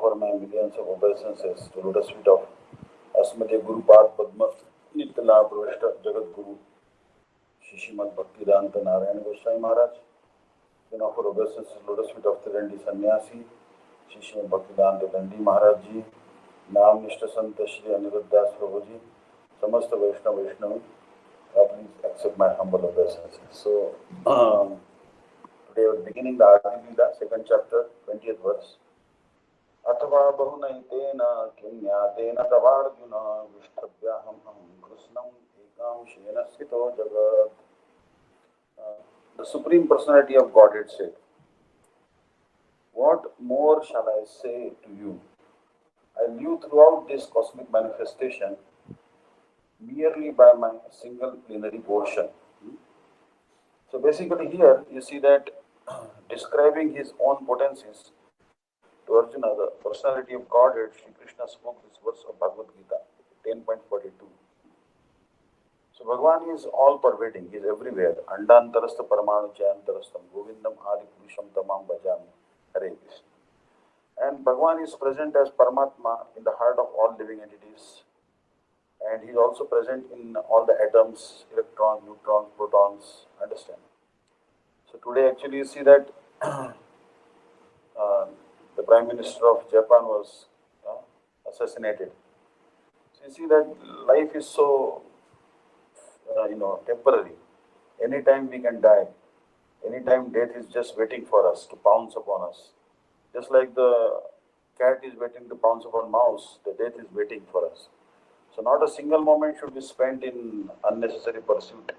offer my millions of obeisances to lotus feet of Asmade Guru Pad Padma Nitla Pravishta Jagat Guru Shishimad Bhaktivedanta Narayana Goswami Maharaj. Then offer obeisances to lotus feet of Tirandi Sannyasi Shishimad Bhaktivedanta Dandi Maharaj Ji, Naam Nishta Santa Shri Aniruddhas Prabhu Ji, Samasta Vaishnavi. Please accept my humble obeisances. So, today we're beginning the Adi Lila, second chapter, 20th verse. Athava bahunaitena kinyatena tavarjuna vishtabhyaham krishnam ekam shena sito jagat. The Supreme Personality of Godhead said, "What more shall I say to you? I live throughout this cosmic manifestation merely by my single plenary portion." So basically here you see that describing his own potencies to Arjuna, the personality of Godhead, Sri Krishna spoke this verse of Bhagavad Gita, 10.42. So Bhagavan is all pervading, he is everywhere. Andantarastha Paramanu Chayantarastham Govindam Adi Purusham Tamam Bhajami Hare Krishna. And Bhagavan is present as Paramatma in the heart of all living entities. And he is also present in all the atoms, electrons, neutrons, protons, understand. So today actually you see that the Prime Minister of Japan was assassinated. So you see that life is so, temporary. Anytime we can die. Anytime death is just waiting for us to pounce upon us. Just like the cat is waiting to pounce upon mouse, the death is waiting for us. So not a single moment should be spent in unnecessary pursuit.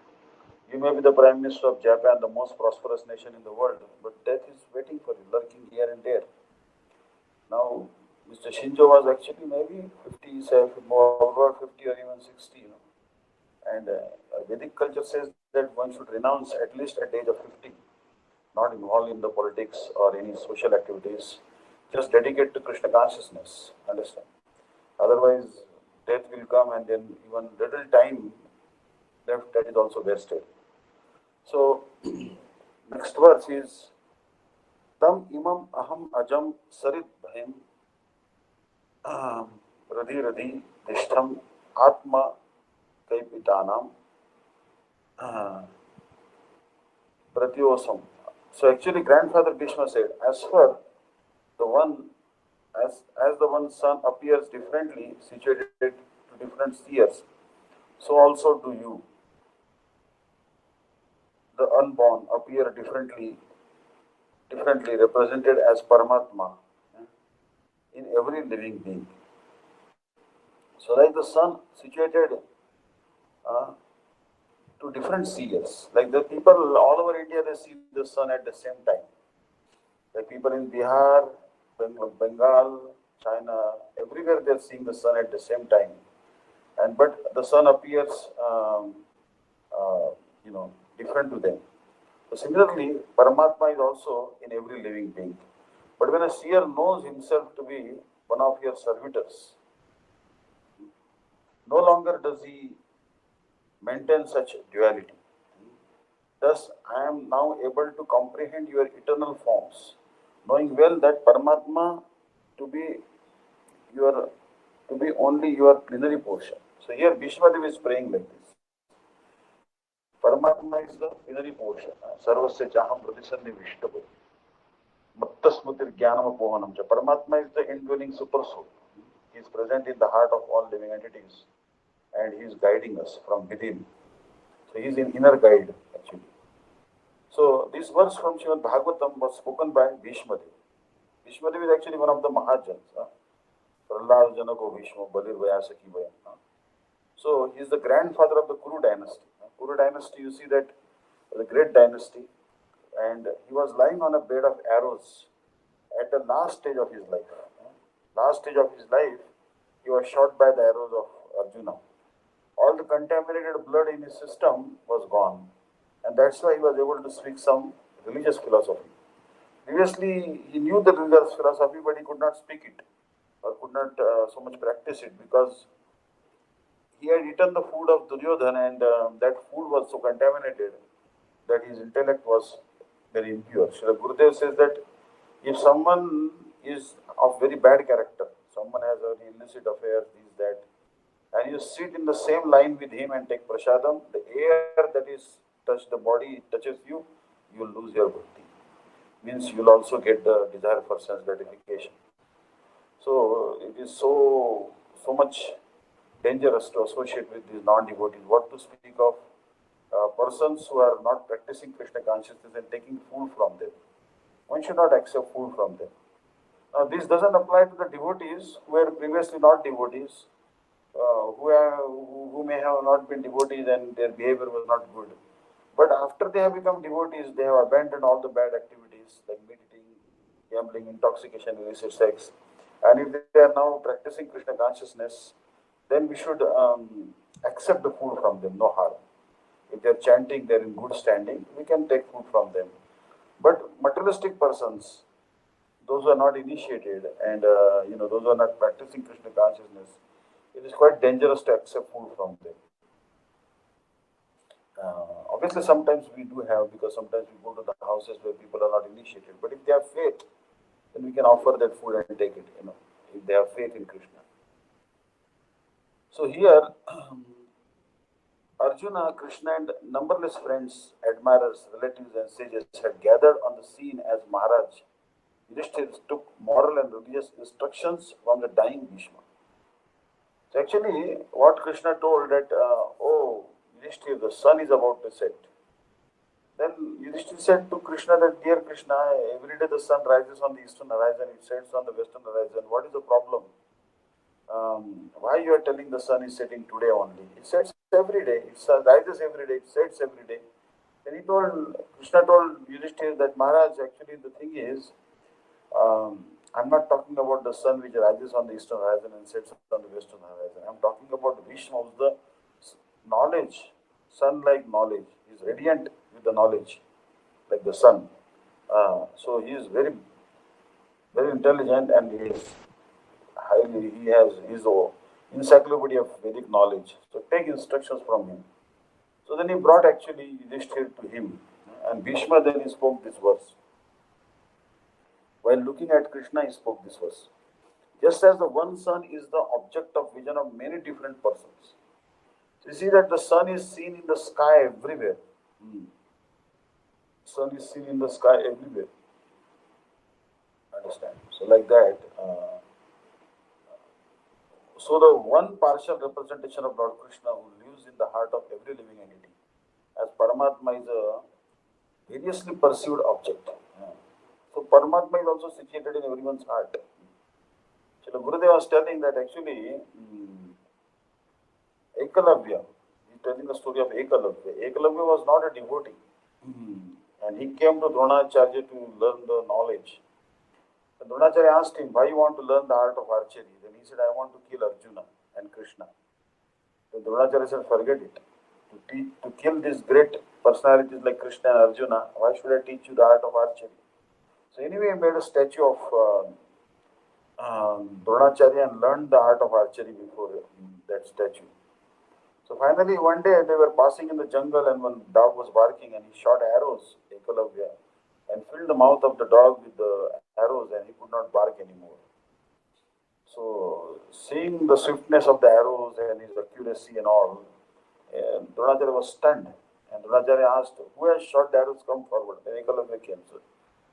You may be the Prime Minister of Japan, the most prosperous nation in the world, but death is waiting for you, lurking here and there. Now, Mr. Shinzo was actually maybe 50, over 50 or even 60, And Vedic culture says that one should renounce at least at the age of 50, not involved in the politics or any social activities, just dedicate to Krishna consciousness, understand? Otherwise, death will come and then even little time left, that is also wasted. So, next verse is Tam imam aham ajam sarit bhayam radhi radhi dishtham atma kaipitanam pratyosam. So actually grandfather Bhishma said, as for the one, as the one sun appears differently situated to different spheres, so also do you, the unborn, appear differently represented as Paramatma in every living being. So like the sun situated to different seers, like the people all over India, they see the sun at the same time. Like people in Bihar, Bengal, China, everywhere they are seeing the sun at the same time. But the sun appears, different to them. So similarly, Paramatma is also in every living being. But when a seer knows himself to be one of your servitors, no longer does he maintain such duality. Thus, I am now able to comprehend your eternal forms, knowing well that Paramatma to be only your plenary portion. So here Bhishma Dev is praying like this. Paramatma is the plenary portion. Sarvasya chaham pratisanni vishtavo. Mattasmutir jnanam apohanam cha. Paramatma is the indwelling super soul. He is present in the heart of all living entities. And he is guiding us from within. So he is an inner guide actually. So this verse from Srimad Bhagavatam was spoken by Bhishma Dev. Bhishma Dev is actually one of the Mahajans. Prahlad Janako Bhishma Balir Vyasaki Vayam. So he is the grandfather of the Kuru dynasty. Kuru dynasty, you see that was a great dynasty, and he was lying on a bed of arrows at the last stage of his life. Last stage of his life, he was shot by the arrows of Arjuna. All the contaminated blood in his system was gone, and that's why he was able to speak some religious philosophy. Previously, he knew the religious philosophy, but he could not speak it, or could not so much practice it, because he had eaten the food of Duryodhana, and that food was so contaminated that his intellect was very impure. Srila Gurudev says that if someone is of very bad character. Someone has an illicit affairs, this, that, and you sit in the same line with him and take prasadam, the air that is touched the body, touches you, you will lose your bhakti. Means you will also get the desire for sense gratification. So it is so much dangerous to associate with these non-devotees. What to speak of persons who are not practicing Krishna consciousness and taking food from them. One should not accept food from them. Now, this doesn't apply to the devotees who were previously not devotees, who may have not been devotees and their behavior was not good. But after they have become devotees, they have abandoned all the bad activities like meat eating, gambling, intoxication, illicit sex. And if they are now practicing Krishna consciousness, then we should accept the food from them, no harm. If they are chanting, they are in good standing, we can take food from them. But materialistic persons, those who are not initiated and those who are not practicing Krishna consciousness, it is quite dangerous to accept food from them. Obviously, sometimes we do have, because sometimes we go to the houses where people are not initiated. But if they have faith, then we can offer that food and take it. If they have faith in Krishna. So here, Arjuna, Krishna, and numberless friends, admirers, relatives, and sages had gathered on the scene as Maharaj Yudhishthira took moral and religious instructions from the dying Bhishma. So actually, what Krishna told that, oh, Yudhishthira, the sun is about to set. Then Yudhishthira said to Krishna that, dear Krishna, every day the sun rises on the eastern horizon, it sets on the western horizon. What is the problem? Why you are telling the sun is setting today only? It sets every day. It rises every day. It sets every day. Then Krishna told Yudhishthira that, Maharaj, actually the thing is, I'm not talking about the sun which rises on the eastern horizon and sets on the western horizon. I'm talking about Vishnu, the knowledge, sun-like knowledge. He is radiant with the knowledge, like the sun. So he is very, very intelligent, and he has his encyclopedia of Vedic knowledge. So take instructions from him. So then he brought actually Yudhishthira to him, and Bhishma then he spoke this verse. While looking at Krishna, he spoke this verse. Just as the one sun is the object of vision of many different persons. So you see that the sun is seen in the sky everywhere. Sun is seen in the sky everywhere. Understand? So like that. So the one partial representation of Lord Krishna who lives in the heart of every living entity, as Paramatma is a variously perceived object. So Paramatma is also situated in everyone's heart. So Gurudev was telling that actually Ekalavya, he's telling the story of Ekalavya. Ekalavya was not a devotee. And he came to Dronacharya to learn the knowledge. And Dronacharya asked him, why you want to learn the art of archery? Then he said, I want to kill Arjuna and Krishna. Then Dronacharya said, forget it. To kill these great personalities like Krishna and Arjuna, why should I teach you the art of archery? So anyway, he made a statue of Dronacharya and learned the art of archery before that statue. So finally, one day they were passing in the jungle and one dog was barking and he shot arrows, Ekalavya, and filled the mouth of the dog with the arrows and he could not bark anymore. So seeing the swiftness of the arrows and his accuracy and all, Dronacharya was stunned. And Dronacharya asked, who has shot the arrows? Come forward. Then Ekalavya came. So,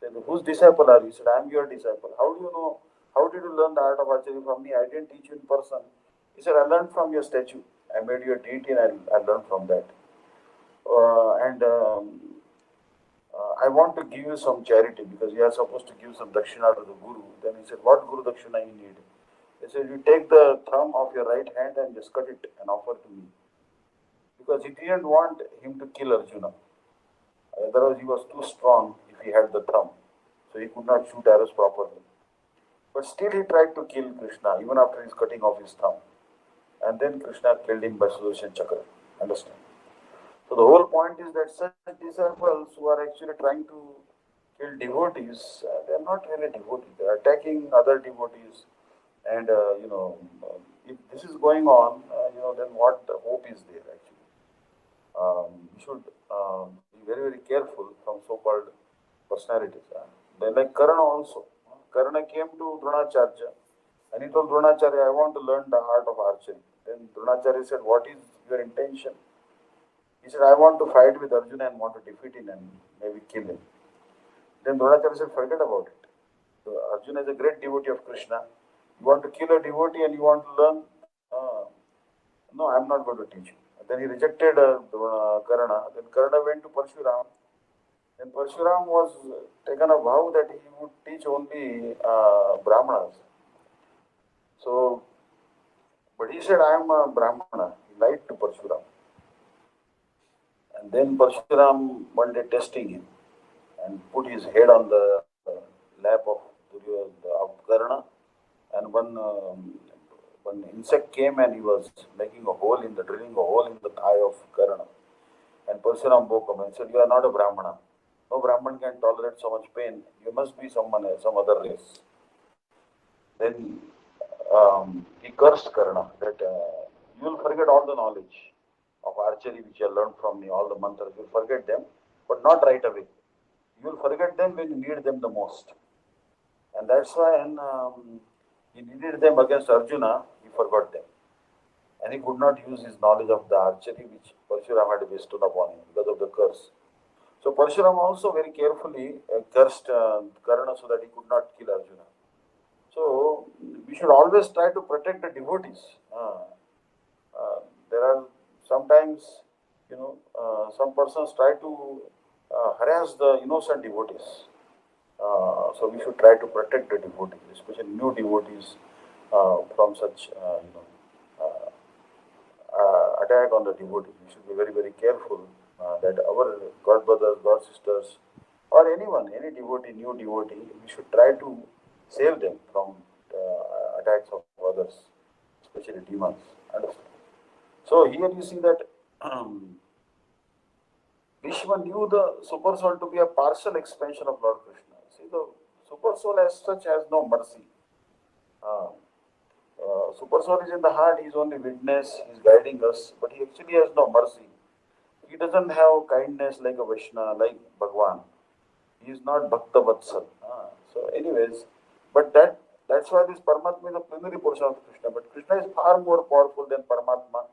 then, whose disciple are you? He said, I am your disciple. How do you know? How did you learn the art of archery from me? I didn't teach you in person. He said, I learned from your statue. I made you a deity and I learned from that. I want to give you some charity because you are supposed to give some dakshina to the Guru. Then he said, what Guru dakshina you need? He said, you take the thumb of your right hand and just cut it and offer to me. Because he didn't want him to kill Arjuna. Otherwise he was too strong if he had the thumb. So he could not shoot arrows properly. But still he tried to kill Krishna even after his cutting off his thumb. And then Krishna killed him by Sudarshan Chakra. Understand? So the whole point is that such disciples who are actually trying to kill devotees, they are not really devotees. They are attacking other devotees. And, if this is going on, then what hope is there actually? We should be very, very careful from so-called personalities. They're like Karna also. Karna came to Dronacharya and he told Dronacharya, I want to learn the art of archery. Then Dronacharya said, what is your intention? He said, I want to fight with Arjuna and want to defeat him and maybe kill him. Then Dronacharya said, forget about it. So Arjuna is a great devotee of Krishna. You want to kill a devotee and you want to learn? No, I'm not going to teach you. Then he rejected Karna. Then Karna went to Parshuram. Then Parshuram was taken a vow that he would teach only Brahmanas. So, but he said, I am a Brahmana. He lied to Parshuram. And then Parshuram one day testing him and put his head on the lap of Karna, and one insect came and he was making a hole in the drilling a hole in the thigh of Karna. And Parshuram woke up and said, you are not a Brahmana. No Brahman can tolerate so much pain. You must be someone else, some other race. Then he cursed Karna that you will forget all the knowledge of archery which you have learned from me, all the mantras. You will forget them, but not right away. You will forget them when you need them the most. And that's why when he needed them against Arjuna, he forgot them. And he could not use his knowledge of the archery which Parshuram had bestowed upon him because of the curse. So Parshuram also very carefully cursed Karna so that he could not kill Arjuna. So we should always try to protect the devotees. There are sometimes, some persons try to harass the innocent devotees. So we should try to protect the devotees, especially new devotees, from such attack on the devotee. We should be very, very careful that our god brothers, god sisters, or anyone, any devotee, new devotee, we should try to save them from attacks of others, especially demons. Understand? So here you see that Bhishma knew the super soul to be a partial expansion of Lord Krishna. See, the super soul as such has no mercy. Super soul is in the heart, he is only witness, he is guiding us, but he actually has no mercy. He doesn't have kindness like a Vaishnava, like Bhagwan. He is not Bhakta Vatsal. So anyways, but that's why this Paramatma is a plenary portion of Krishna. But Krishna is far more powerful than Paramatma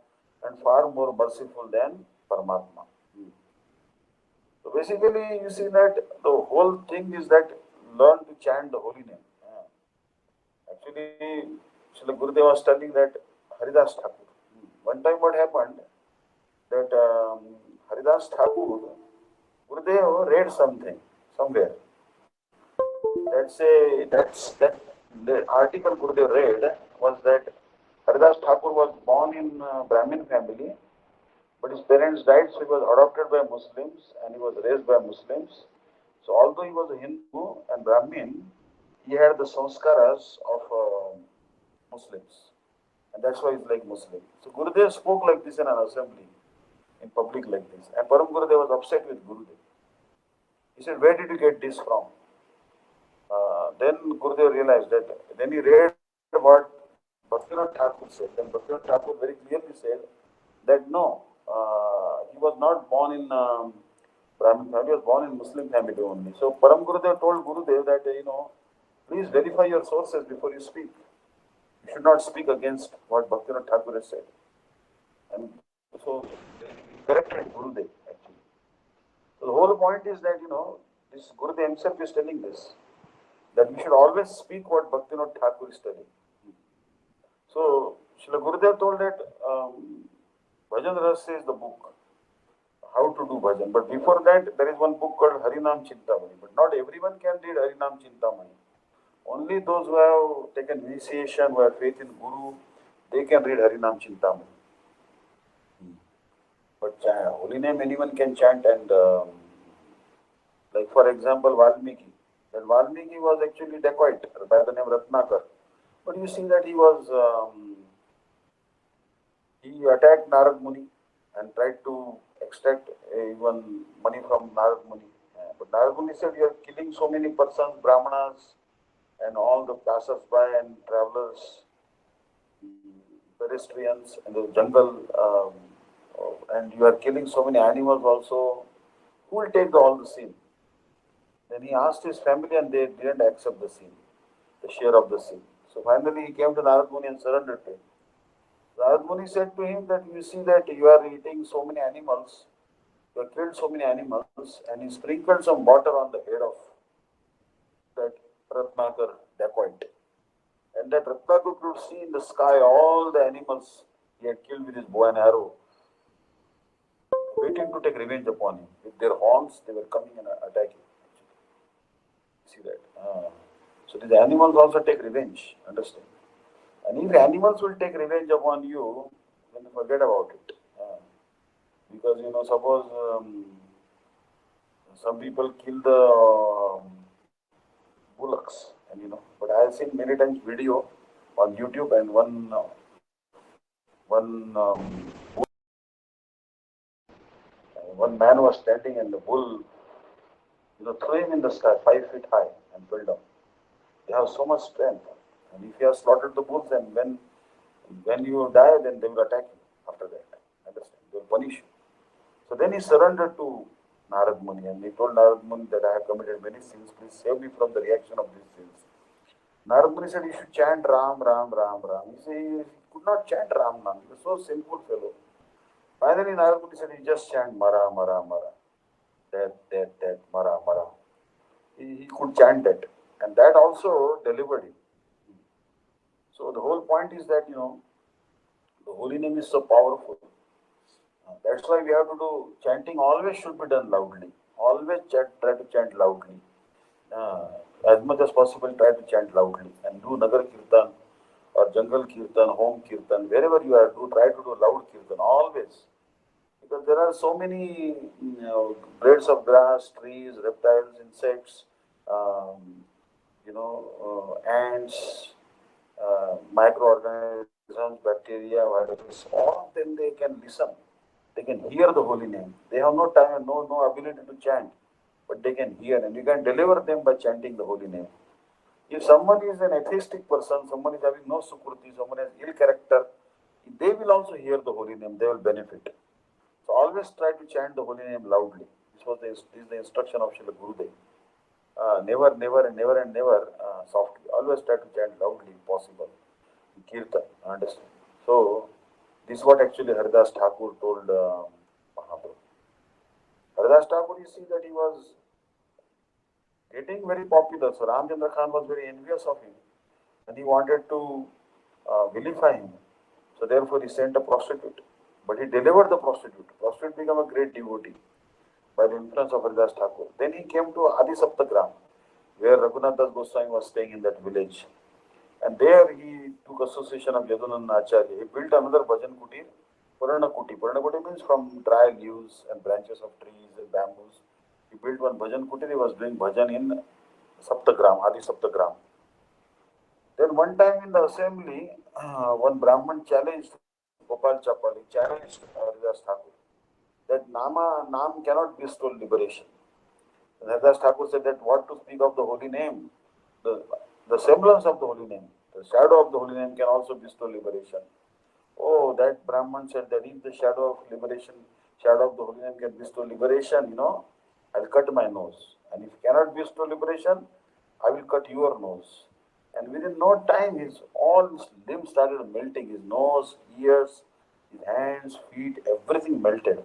and far more merciful than Paramatma. So basically you see that the whole thing is that learn to chant the holy name. Actually, Srila Gurudev was telling that Haridas Thakur. One time what happened, that Haridas Thakur, Gurudev read something, somewhere. That the article Gurudev read was that Haridas Thakur was born in a Brahmin family, but his parents died, so he was adopted by Muslims and he was raised by Muslims. So although he was a Hindu and Brahmin, he had the sanskaras of Muslims. And that's why he's like Muslim. So Gurudev spoke like this in an assembly, in public like this. And Param Gurudev was upset with Gurudev. He said, where did you get this from? Then Gurudev realized that, then he read what Bhaktivinoda Thakur said. Then Bhaktivinoda Thakur very clearly said that no, he was not born in Brahmin family, he was born in Muslim family only. So Param Gurudev told Gurudev that, please verify your sources before you speak. You should not speak against what Bhaktivinoda Thakur has said. And so he corrected Gurudev actually. So the whole point is that, this Gurudev himself is telling this, that we should always speak what Bhaktivinoda Thakur is telling. So Srila Gurudev told that Bhajan Rahasya is the book, how to do bhajan. But before that, there is one book called Harinam Chintamani. But not everyone can read Harinam Chintamani. Only those who have taken initiation, who have faith in Guru, they can read Harinam Chintamani. But holy name anyone can chant, and like for example Valmiki. That Valmiki was actually dacoit by the name Ratnakar. But you see that he attacked Narad Muni and tried to extract even money from Narad Muni. But Narad Muni said, you are killing so many persons, Brahmanas, and all the passers-by and travelers, pedestrians in the jungle, and you are killing so many animals also. Who will take all the sin? Then he asked his family and they didn't accept the sin. the share of the sin. So finally he came to Narad Muni and surrendered to him. Narad Muni said to him that you see that you are eating so many animals, you have killed so many animals, and he sprinkled some water on the head of that Ratnakar dacoit. And that Ratnakar could see in the sky all the animals he had killed with his bow and arrow, waiting to take revenge upon him. With their horns, they were coming and attacking. See that? So these animals also take revenge, understand? And if animals will take revenge upon you, then forget about it. Because, suppose some people kill the bullocks, and but I have seen many times video on YouTube, and one man was standing, and the bull, threw him in the sky 5 feet high and fell down. They have so much strength, and if you have slaughtered the bulls, and when you die, then they will attack you after that. Understand? They will punish you. So then he surrendered to Narad Muni, and he told Narad Muni that I have committed many sins. Please save me from the reaction of these sins. Narad Muni said, you should chant Ram, Ram, Ram, Ram. He said he could not chant Ram Nam. He was so sinful fellow. Finally, Narad Muni said, he just chant Mara, Mara, Mara. Death, death, death, Mara, Mara. He could chant that. And that also delivered him. So the whole point is that, the holy name is so powerful. That's why we have to do chanting. Always should be done loudly. Always try to chant loudly. As much as possible, try to chant loudly. And do Nagar Kirtan or Jungle Kirtan, Home Kirtan, wherever you are, try to do loud Kirtan. Always. Because there are so many blades of grass, trees, reptiles, insects, ants, microorganisms, bacteria, viruses, all of them they can listen. They can hear the holy name. They have no time, no ability to chant, but they can hear, and you can deliver them by chanting the holy name. If someone is an atheistic person, someone is having no sukruti, someone has ill character, they will also hear the holy name. They will benefit. So always try to chant the holy name loudly. This is the instruction of Srila Gurudev. Never, never, and never, and never softly. Always try to chant loudly if possible. Kirtan, understand? So, this is what actually Haridas Thakur told Mahaprabhu. Haridas Thakur, you see that he was getting very popular. So, Ramchandra Khan was very envious of him. And he wanted to vilify him. So, therefore, he sent a prostitute. But he delivered the prostitute. Prostitute became a great devotee by the influence of Haridas Thakur. Then he came to Adi Saptagram, where Raghunath Das Goswami was staying in that village. And there he took association of Yadunandan Acharya. He built another bhajan kutir, Purana Kuti. Purana Kuti means from dry leaves and branches of trees and bamboos. He built one bhajan kutir. He was doing bhajan in Saptagram, Adi Saptagram. Then one time in the assembly, one Brahman challenged Gopal Chapal. He challenged Haridas Thakur that Nam cannot bestow liberation. And Haridas Thakur said that what to speak of the holy name, the semblance of the holy name, the shadow of the holy name can also bestow liberation. Oh, that Brahman said that if the shadow of the holy name can bestow liberation, I'll cut my nose. And if cannot bestow liberation, I will cut your nose. And within no time, all his limbs started melting. His nose, ears, his hands, feet, everything melted.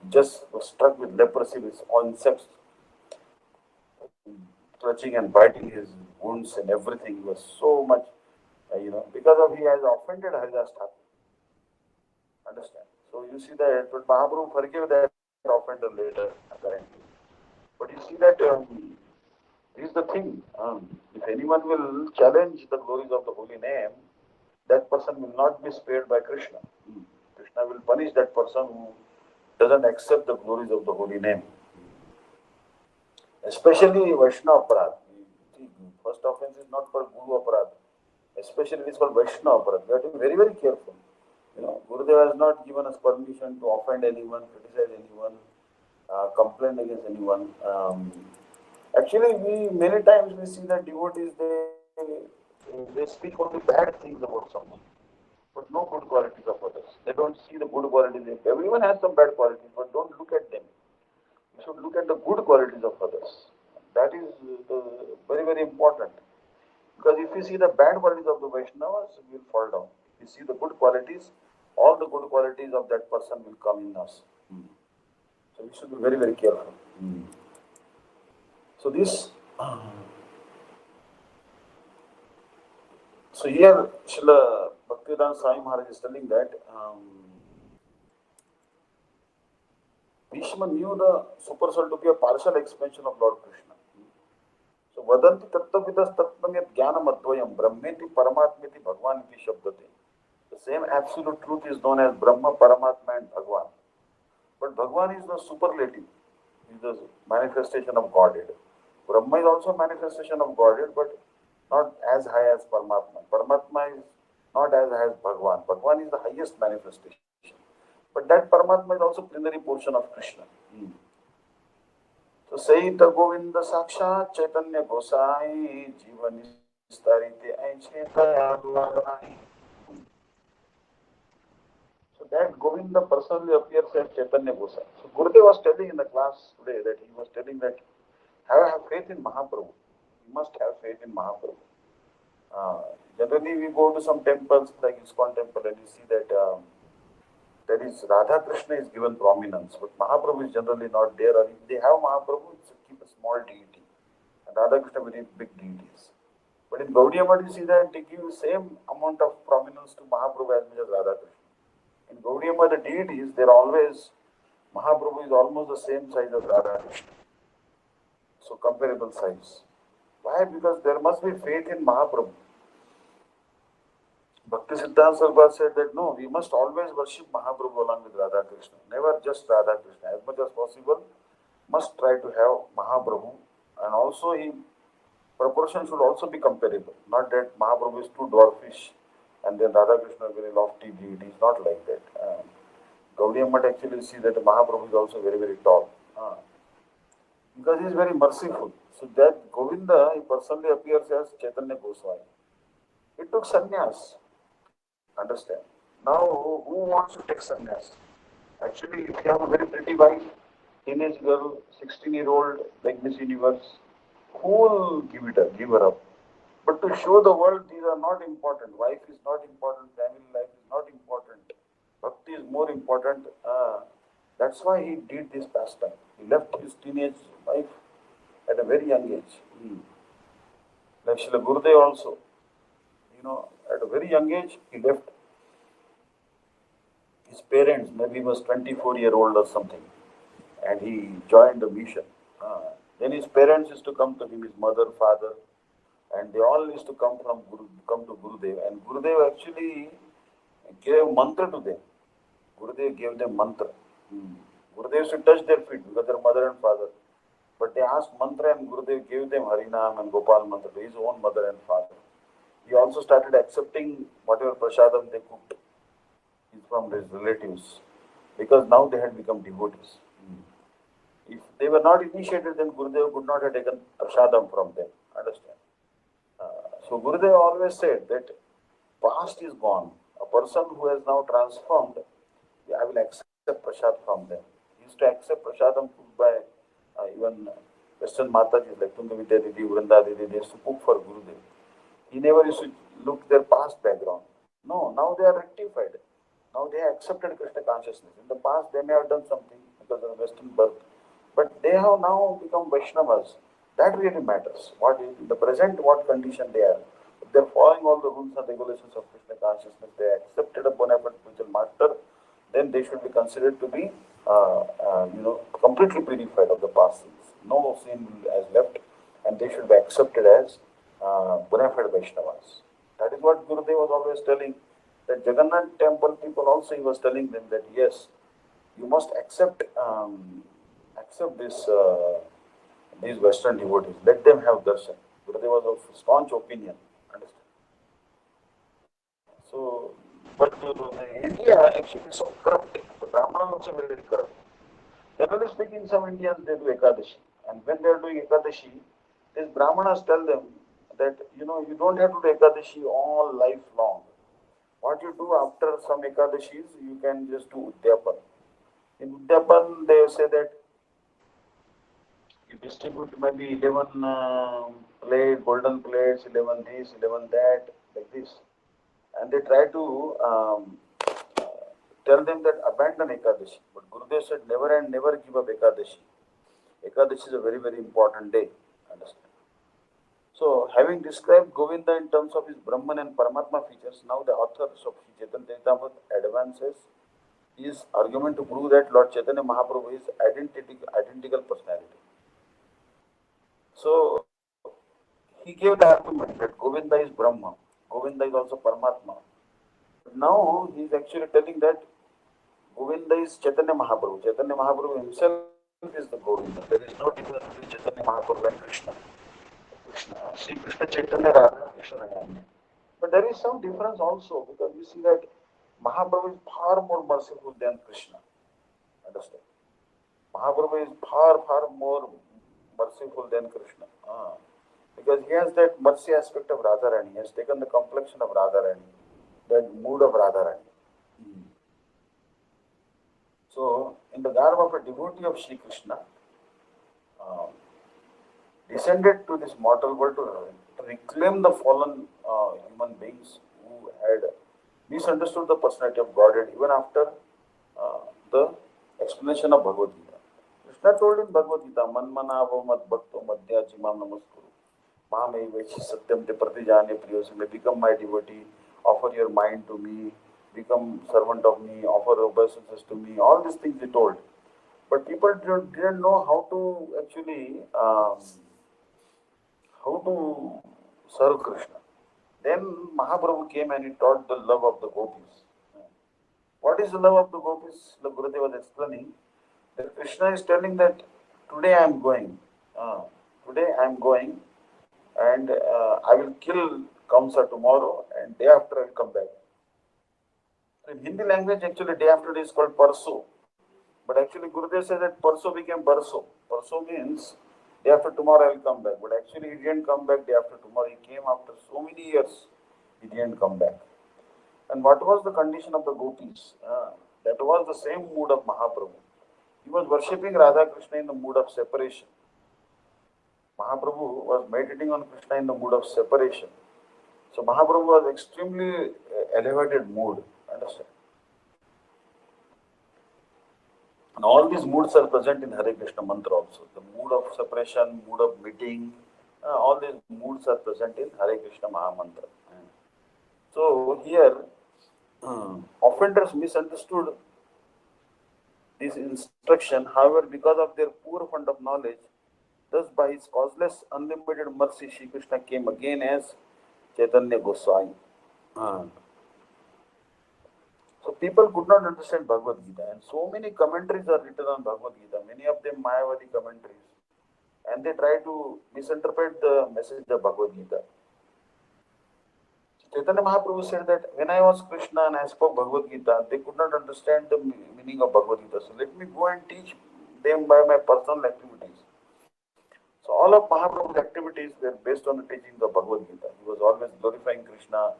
He just was struck with leprosy, with all insects touching and biting his wounds and everything. He was so much, because of he has offended Haridas Thakur. Understand? So you see that, but Mahaprabhu forgave that offender later, apparently. But you see that this is the thing. If anyone will challenge the glories of the holy name, that person will not be spared by Krishna. Krishna will punish that person who doesn't accept the glories of the holy name. Especially Vaishnava Aparad. First offense is not called Guru Aparad. Especially it is called Vaishnava Aparad. We have to be very, very careful. Gurudev has not given us permission to offend anyone, criticize anyone, complain against anyone. Actually, many times we see that devotees, they speak only bad things about someone, but no good qualities of others. They don't see the good qualities. Everyone has some bad qualities, but don't look at them. You should look at the good qualities of others. That is very, very important. Because if you see the bad qualities of the Vaishnavas, we will fall down. If you see the good qualities, all the good qualities of that person will come in us. So we should be very, very careful. So this, so here Srila Bhaktivedanta Swami Maharaj is telling that Bhishma knew the super soul to be a partial expansion of Lord Krishna. So Vadanti Tattvavidas Tattvam Yat Jnanam Advayam Brahmeti Paramatmeti Bhagwaniti Shabdate. The same absolute truth is known as Brahma, Paramatma and Bhagwan. But Bhagwan is the superlative, is the manifestation of Godhead. Brahma is also a manifestation of Godhead, but not as high as Paramatma. Paramatma is not as high as Bhagwan. Bhagwan is the highest manifestation. But that Paramatma is also plenary portion of Krishna. So Saita Govinda Sakshat Chaitanya Gosai Jivan Istarite Aichetaya Duvarai. So that Govinda personally appears as Chaitanya Gosai. So Gurudev was telling in the class today that he was telling that have faith in Mahaprabhu. You must have faith in Mahaprabhu. Generally we go to some temples like ISKCON temple and you see that there is Radha Krishna is given prominence, but Mahaprabhu is generally not there. Or if they have Mahaprabhu, it's keep a small deity. And Radha Krishna very big deities. But in Gaudiya Math, you see that they give the same amount of prominence to Mahaprabhu as much as Radha Krishna. In Gaudiya Math, the deities, they're always, Mahaprabhu is almost the same size as Radha Krishna. So comparable size. Why? Because there must be faith in Mahaprabhu. Bhakti Siddhanta Saraswati said that no, we must always worship Mahaprabhu along with Radha Krishna. Never just Radha Krishna. As much as possible, must try to have Mahaprabhu. And also, proportion should also be comparable. Not that Mahaprabhu is too dwarfish and then Radha Krishna is very lofty deity. It's not like that. Gaudiya Math actually see that Mahaprabhu is also very, very tall. Because he is very merciful. So that Govinda, he personally appears as Chaitanya Goswami. He took sannyas. Understand? Now, who wants to take sannyas? Actually, if you have a very pretty wife, teenage girl, 16-year-old, like Miss Universe, who will give her up? But to show the world these are not important. Wife is not important, family life is not important. Bhakti is more important. That's why he did this pastime. He left his teenage wife at a very young age. Like Srila Gurudev also. At a very young age, he left his parents. Maybe he was 24-year-old or something. And he joined the mission. Then his parents used to come to him, his mother, father. And they all used to come to Gurudev. And Gurudev actually gave mantra to them. Gurudev gave them mantra. Gurudev used to touch their feet because their mother and father. But they asked mantra and Gurudev gave them Harinam and Gopal mantra to his own mother and father. He also started accepting whatever prasadam they cooked from his relatives because now they had become devotees. If they were not initiated, then Gurudev could not have taken prasadam from them. Understand? So Gurudev always said that past is gone. A person who has now transformed, I will accept prasad from them. He used to accept prasadam cooked by even Western Matajis like Tungavidya Didi, Vranda Didi, they used to cook for Gurudev. He never used to look their past background. No, now they are rectified. Now they have accepted Krishna consciousness. In the past, they may have done something because of Western birth, but they have now become Vaishnavas. That really matters. What is in the present, what condition they are. If they are following all the rules and regulations of Krishna consciousness, they accepted a bona fide spiritual master, then they should be considered to be, completely purified of the past sins. No sin has left, and they should be accepted as bona fide Vaishnavas. That is what Gurudev was always telling. That Jagannath temple people also, he was telling them that yes, you must accept this these Western devotees. Let them have darshan. Gurudev was of staunch opinion. Understand? So, but India actually is so corrupt. The Brahmanas also very, very corrupt. Generally speaking, some Indians they do Ekadashi, and when they are doing Ekadashi, these Brahmanas tell them that you don't have to do Ekadashi all life long. What you do after some Ekadashis, you can just do Udyapan. In Udyapan, they say that you distribute maybe 11 plate, golden plates, 11 this, 11 that, like this. And they try to tell them that abandon Ekadashi. But Gurudev said never and never give up Ekadashi. Ekadashi is a very, very important day. Understand? So, having described Govinda in terms of his Brahman and Paramatma features, now the author of Sri Chaitanya Charitamrita advances his argument to prove that Lord Chaitanya Mahaprabhu is identical personality. So, he gave the argument that Govinda is Brahma, Govinda is also Paramatma. But now he is actually telling that Govinda is Chaitanya Mahaprabhu. Chaitanya Mahaprabhu himself is the Govinda. There is no difference between Chaitanya Mahaprabhu and Krishna. Krishna, Sri Krishna Chaitanya Radha Krishna Rayani. But there is some difference also because we see that Mahaprabhu is far more merciful than Krishna. Understand? Mahaprabhu is far, far more merciful than Krishna. Because he has that mercy aspect of Radharani. He has taken the complexion of Radharani, that mood of Radharani. So, in the garb of a devotee of Sri Krishna, descended to this mortal world to reclaim the fallen human beings who had misunderstood the personality of Godhead even after the explanation of Bhagavad Gita. Krishna told in Bhagavad Gita, Manmanavo mad bhakto madhya jimam namaskuru. Mahame vechi satyam te pratijane priyose. May become my devotee, offer your mind to me, become servant of me, offer obeisances to me. All these things he told. But people didn't know how to actually how to serve Krishna. Then Mahaprabhu came and he taught the love of the gopis. What is the love of the gopis? The Gurudev was explaining that Krishna is telling that today I am going. Today I am going and I will kill Kamsa tomorrow and day after I will come back. In Hindi language, actually day after day is called Parso. But actually Gurudev said that Parso became Barso. Parso means day after tomorrow I will come back. But actually he didn't come back day after tomorrow. He came after so many years. He didn't come back. And what was the condition of the gopis? That was the same mood of Mahaprabhu. He was worshipping Radha Krishna in the mood of separation. Mahaprabhu was meditating on Krishna in the mood of separation. So Mahaprabhu was extremely elevated mood. Understand? And all these moods are present in Hare Krishna mantra also. The mood of separation, mood of meeting, all these moods are present in Hare Krishna Maha Mantra. So here, offenders misunderstood this instruction. However, because of their poor fund of knowledge, thus by his causeless, unlimited mercy, Shri Krishna came again as Chaitanya Goswami. So people could not understand Bhagavad Gita, and so many commentaries are written on Bhagavad Gita, many of them Mayavadi commentaries, and they try to misinterpret the message of Bhagavad Gita. Chaitanya Mahaprabhu said that when I was Krishna and I spoke Bhagavad Gita, they could not understand the meaning of Bhagavad Gita. So let me go and teach them by my personal activities. So all of Mahaprabhu's activities were based on the teachings of Bhagavad Gita. He was always glorifying Krishna,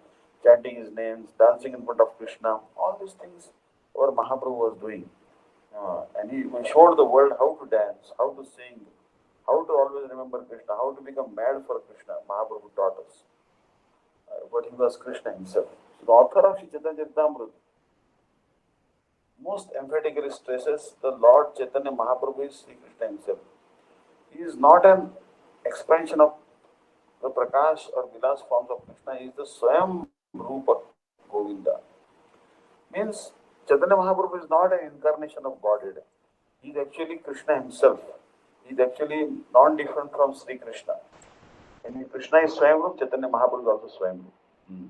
chanting his names, dancing in front of Krishna. All these things our Mahaprabhu was doing. And he showed the world how to dance, how to sing, how to always remember Krishna, how to become mad for Krishna. Mahaprabhu taught us. But he was Krishna himself. So the author of Sri Chaitanya Charitamrita most emphatically stresses the Lord Chaitanya Mahaprabhu is Sri Krishna himself. He is not an expansion of the Prakash or Vilas forms of Krishna. He is the Swayam Rupa Govinda. Means Chaitanya Mahaprabhu is not an incarnation of Godhead. He is actually Krishna himself. He is actually non-different from Sri Krishna. And Krishna is Swayamrup, Chaitanya Mahaprabhu is also Swayamrup.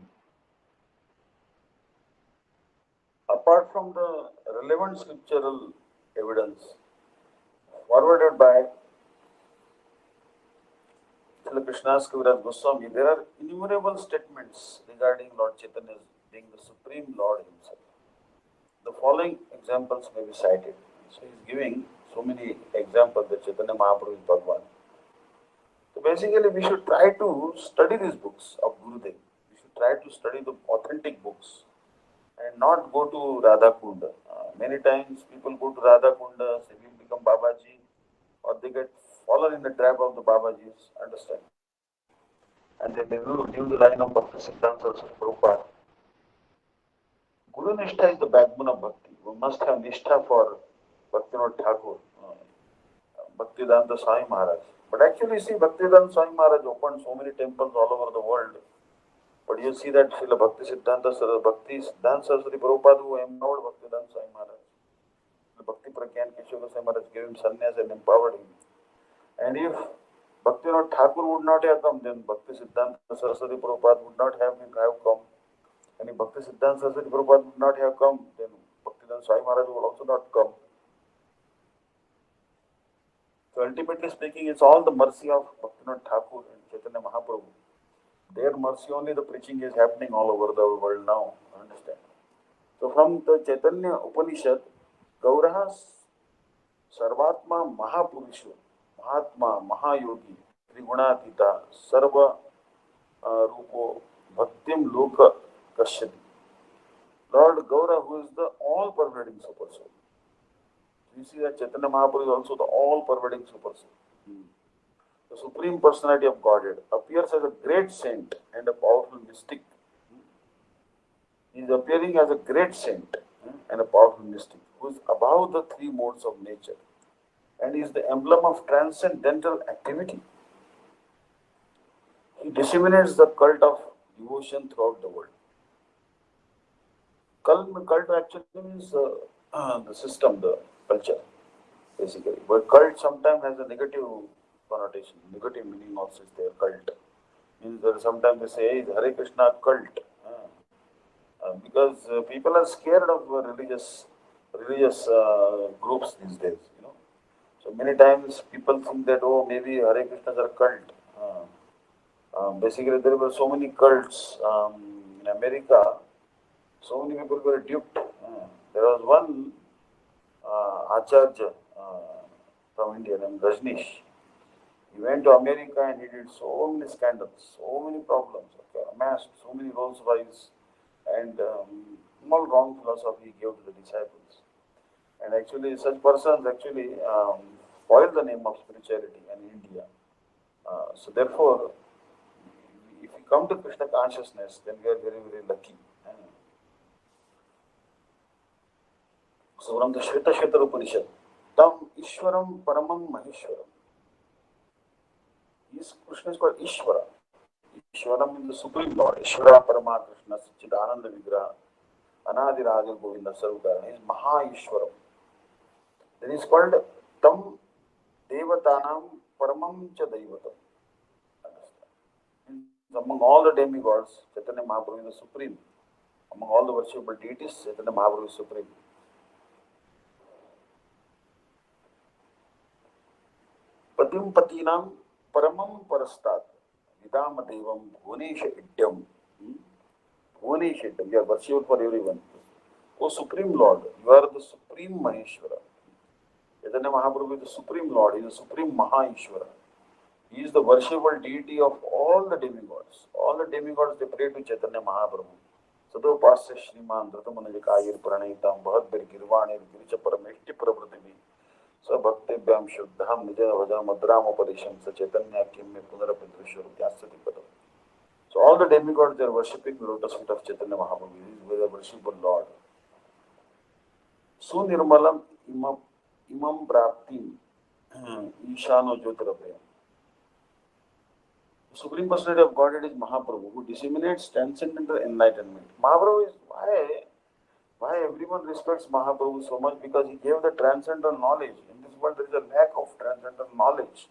Apart from the relevant scriptural evidence forwarded by Srila Krishnadas Kaviraj Goswami, there are innumerable statements regarding Lord Chaitanya being the Supreme Lord himself. The following examples may be cited. So he is giving so many examples that Chaitanya Mahaprabhu is Bhagwan. So basically we should try to study these books of Gurudev. We should try to study the authentic books and not go to Radha Kunda. Many times people go to Radha Kunda, they will become Babaji, or they get fallen in the trap of the Babajis. Understand? And then they knew the line of Bhakti Siddhanta Saraswati Prabhupada. Guru Nishtha is the backbone of Bhakti. We must have Nishtha for Bhaktivinoda Thakur, Bhaktivedanta Swami Maharaj. But actually, see, Bhaktivedanta Swami Maharaj opened so many temples all over the world. But you see that Srila Bhakti Siddhanta Saraswati Prabhupada who empowered Bhaktivedanta Swami Maharaj. Bhakti Pragyan Keshava Goswami Maharaj gave him sannyas and empowered him. And if Bhaktivinoda Thakur would not have come, then Bhakti Siddhanta Saraswati Prabhupada would not have come. And if Bhakti Siddhanta Saraswati Prabhupada would not have come, then Bhaktivedanta Swami Maharaj would also not come. So ultimately speaking, it's all the mercy of Bhaktivinoda Thakur and Chaitanya Mahaprabhu. Their mercy only the preaching is happening all over the world now. Understand? So from the Chaitanya Upanishad, Gauraha Sarvatma Mahapurusha, Mahatma, Mahayogi, Triguna Sarva Rupo, Bhaktim Loka Kashyati. Lord Gaura, who is the all-pervading Super Soul. You see that Chaitanya Mahaprabhu is also the all-pervading Super Soul. The Supreme Personality of Godhead appears as a great saint and a powerful mystic. He is appearing as a great saint and a powerful mystic who is above the three modes of nature and is the emblem of transcendental activity. He disseminates the cult of devotion throughout the world. Cult actually means the system, the culture, basically. But cult sometimes has a negative connotation, negative meaning also is there. Cult means that sometimes they say, hey, Hare Krishna cult. Because people are scared of religious groups these days, you know. So many times people think that, oh, maybe Hare Krishnas are a cult. Basically, there were so many cults in America. So many people were duped. There was one Acharya from India named Rajneesh. He went to America and he did so many scandals, so many problems, okay, amassed so many Rolls Royce and all wrong philosophy he gave to the disciples. And actually, such persons actually spoil the name of spirituality in India. So therefore, if we come to Krishna consciousness, then we are very, very lucky. So from the Shveta Upanishad, Tam Ishwaram Paramam Maheshwaram. Krishna is called Ishvara. Ishwaram is the Supreme Lord. Ishvara Parama Krishna Satchidananda Vigraha Anadiraja Govinda Sarvkarana. He is Maha Ishwaram. Then he is called Tam Devatanam Paramam Cha Daivatam. Among all the demigods, Chaitanya Mahaprabhu is the supreme. Among all the worshipable deities, Chaitanya Mahaprabhu is supreme. Patim Patinam Paramam Parastat Vidam Devam Bhuvanesha Idyam. Bhuvanesha Idyam, you are worshipable for everyone. O Supreme Lord, you are the Supreme Maheshwara. Chaitanya Mahaprabhu is the Supreme Lord, he is the Supreme Maheshwara. He is the worshipable deity of all the demigods. All the demigods, they pray to Chaitanya Mahaprabhu. Sadho Pasya Shriman Dratamanajikayir Pranaitam Bahadbir Girvanir Giricha Parameshti Prabhutivi Sa Bhaktivyam Shuddham Nija Vajam Madrama Parisham Sa Chaitanya Kim Me Punarapidrishu Rudyasati Padam. So all the demigods, they are worshipping the lotus feet of Chaitanya Mahaprabhu. He is the worshipable Lord. Sunirmalam Imam Praptim Ishano Jyotirabhyam. The Supreme Personality of Godhead is Mahaprabhu, who disseminates transcendental enlightenment. Mahaprabhu is why everyone respects Mahaprabhu so much, because he gave the transcendental knowledge. In this world, there is a lack of transcendental knowledge.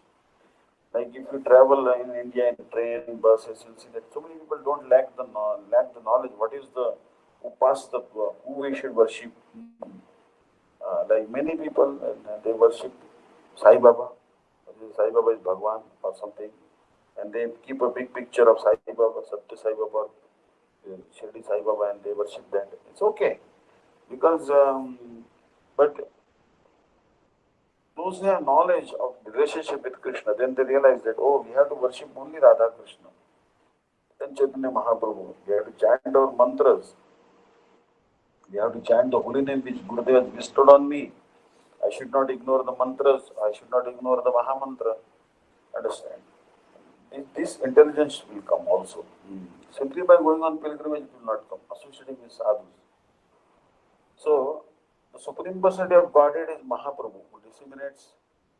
Like if you travel in India in train, buses, you'll see that so many people don't lack the knowledge. What is the Upastatva, who we should worship? Like many people, they worship Sai Baba. Sai Baba is Bhagwan or something. And they keep a big picture of Sai Baba, Satya Sai Baba, Shirdi Sai Baba, and they worship that. It's okay. Because, but those who have knowledge of relationship with Krishna, then they realize that, oh, we have to worship only Radha Krishna. Then Chaitanya Mahaprabhu, we have to chant our mantras. We have to chant the holy name which Gurudev has bestowed on me. I should not ignore the mantras. I should not ignore the Mahamantra. Understand? this intelligence will come also. Simply by going on pilgrimage, it will not come. Associating with sadhus. So, the Supreme Personality of Godhead is Mahaprabhu, who disseminates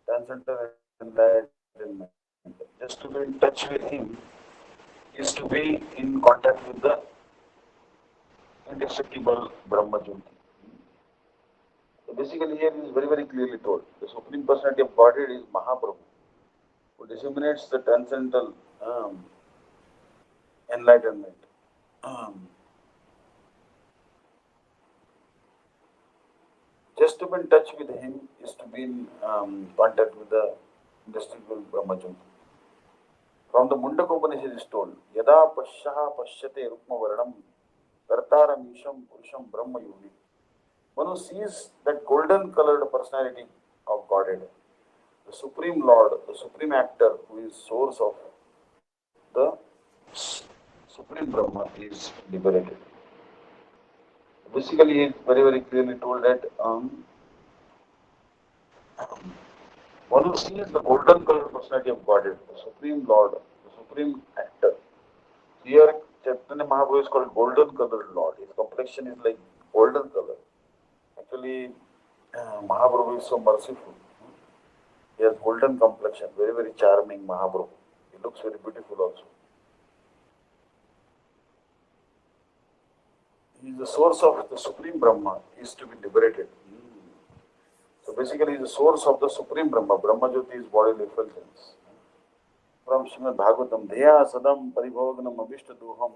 transcendental enlightenment. Just to be in touch with him is to be in contact with the indestructible Brahma Jyoti. So basically here it is very, very clearly told. The Supreme Personality of Godhead is Mahaprabhu, who disseminates the transcendental enlightenment. Um, just to be in touch with him is to be in contact with the indestructible Brahma Jyoti. From the Mundaka Upanishad is told, Yada Pashaha Pashyate Rukma Varanam Kartaram Isham Purusham Brahma Yuni. One who sees that golden colored personality of Godhead, the Supreme Lord, the Supreme Actor, who is source of the Supreme Brahma, is liberated. Basically, it's very, very clearly told that one who sees the golden colored personality of Godhead, the Supreme Lord, the Supreme Actor. Here, Chaitanya Mahaprabhu is called golden colored Lord. His complexion is like golden color. Actually, Mahaprabhu is so merciful. He has golden complexion, very, very charming Mahaprabhu. He looks very beautiful also. He is the source of the Supreme Brahma, is to be liberated. So basically, he is the source of the Supreme Brahma. Brahma Jyoti is bodily effulgence. From Srimad Bhagavatam, Dheya Sadam Paribhoganam Abhishta Duham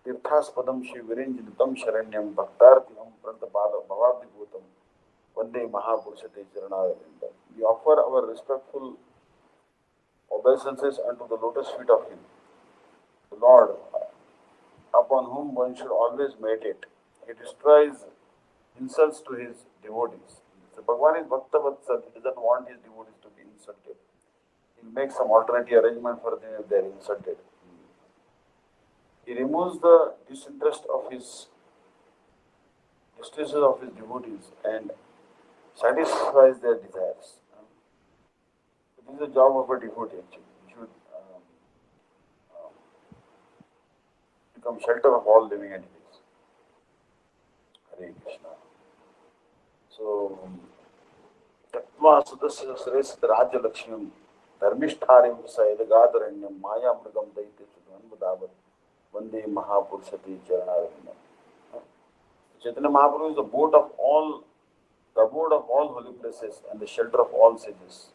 Tirthaspadam Shri Virenjinitam Sharanyam Bhaktartiham Prantapala Bhavabdi Bhutam Vande Mahapurushate Charanarvindam. We offer our respectful obeisances unto the lotus feet of him, the Lord, upon whom one should always meditate. He destroys insults to his devotees. So Bhagavan is Bhakta Vatsal, he doesn't want his devotees to be insulted. He'll make some alternative arrangement for them if they are insulted. He removes the disinterest of his distresses of his devotees and satisfies their desires. This is the job of a devotee actually. He should become shelter of all living entities. Hare Krishna. So, Tattva Sudasya Sresth Raja Lakshmim Dharmishthari Sayadagadharanyam Maya Mrigam Daitya Sudhanvadavat Vande Mahapurushati Charanarvindam. Chaitanya Mahaprabhu is the abode of all holy places and the shelter of all sages.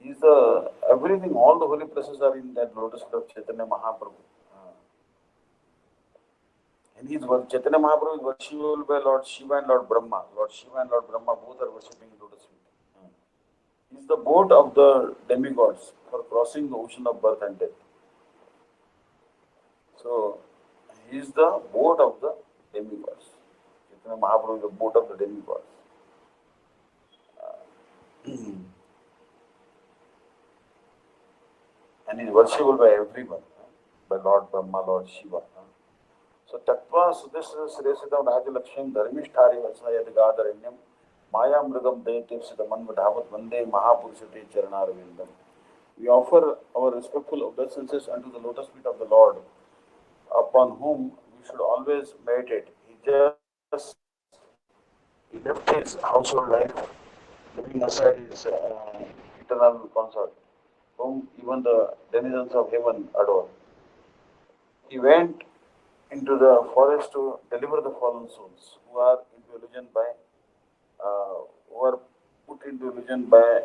He is the everything, all the holy places are in that lotus feet of Chaitanya Mahaprabhu. And Chaitanya Mahaprabhu is worshipped by Lord Shiva and Lord Brahma. Lord Shiva and Lord Brahma both are worshipping lotus feet. He is the boat of the demigods for crossing the ocean of birth and death. So, he is the boat of the demigods. Chaitanya Mahaprabhu is the boat of the demigods. And he is worshipable by everyone, by Lord Brahma, Lord Shiva. So, Tattva Sudasya Sresidam Rajalakshmim Dharmishtari Vasayadgadharanyam Maya Mrigam Dayatipsidaman Vadhavat Vande Mahapurushate Charanarvindam. We offer our respectful obeisances unto the lotus feet of the Lord, upon whom we should always meditate. He left his household life, leaving aside his eternal consort, whom even the denizens of heaven adore. He went into the forest to deliver the fallen souls who are into illusion by who are put into illusion by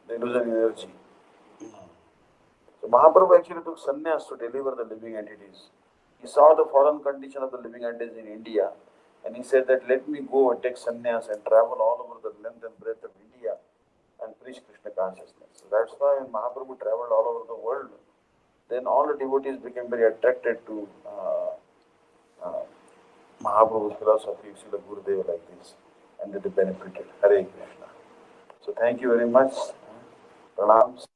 the illusion energy. So Mahaprabhu actually took sannyas to deliver the living entities. He saw the fallen condition of the living entities in India, and he said that let me go and take sannyas and travel all over the length and breadth of India and preach Krishna consciousness. So that's why when Mahaprabhu traveled all over the world, then all the devotees became very attracted to Mahaprabhu's philosophy, Srila Gurudev like this, and they benefited. Hare Krishna. So thank you very much. Pranams.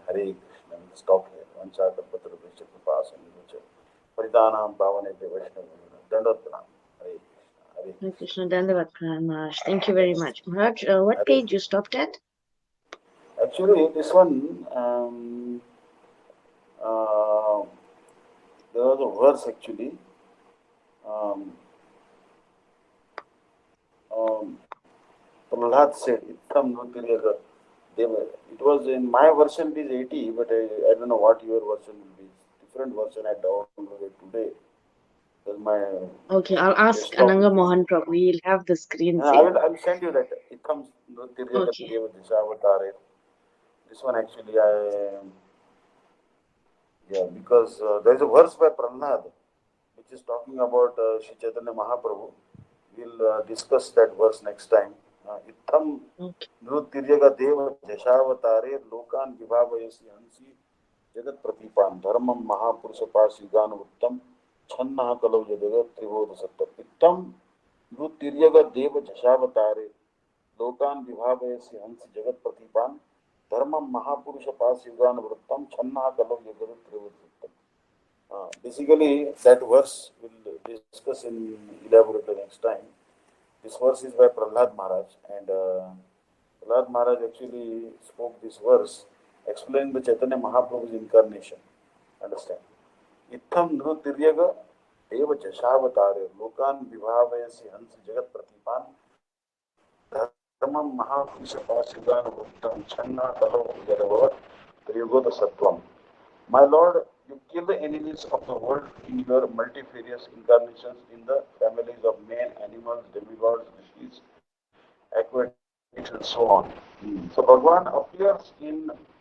Hare Krishna. We'll stop here. Vanchata Patra Vishya Kripasa Nirucha. Paridanam Bhavanete Vaishnava. Dandat Pranam. Hare Krishna. Hare Krishna. Dandavat Pranam, Maharaj. Thank you very much. Maharaj, what page you stopped at? Actually, this one, there was a verse actually. Um, Prahlad said, "Ittam Nrutiryaga Deva." It was in my version, it is 80, but I don't know what your version will be. Different version I downloaded today. Because my Okay, I'll ask desktop Ananga is busy. Mohan Prabhu. He'll have the screen And saved. I will send you that. Ittam Nrutiryaga Okay. Deva Dishavatare. This one actually yeah, because there is a verse by Prahlad which is talking about Sri Chaitanya Mahaprabhu. We'll discuss that verse next time. Ittam Okay. Nrutiryaga Deva Jashavatare Lokan Vibhavayasi Hansi Jagat Pratipan Dharmam Mahapurushapas Yuganavuttam Channa Kalau Jadaga Tribodha Sattam Ittam Nrutiryaga Deva Jashavatare Lokan Vibhavayasi Hansi Jagat Pratipan Dharmam Mahapurushapas Yuganavuttam Channa Kalau Jadaga Tribodha Sattam. Basically, that verse we'll discuss in elaborately next time. This verse is by Prahlad Maharaj, and Prahlad Maharaj actually spoke this verse explaining the Chaitanya Mahaprabhu's incarnation. Understand? Itham nrutiryaga eva jashavatare lokan vibhavayasi hansi jagat pratipan dharmam mahapurusha vrittam channa talo yadava triyogota sattvam. My Lord, you kill the enemies of the world in your multifarious incarnations in the families of men, animals, demigods, rishis, aquatics, and so on. So Bhagwan appears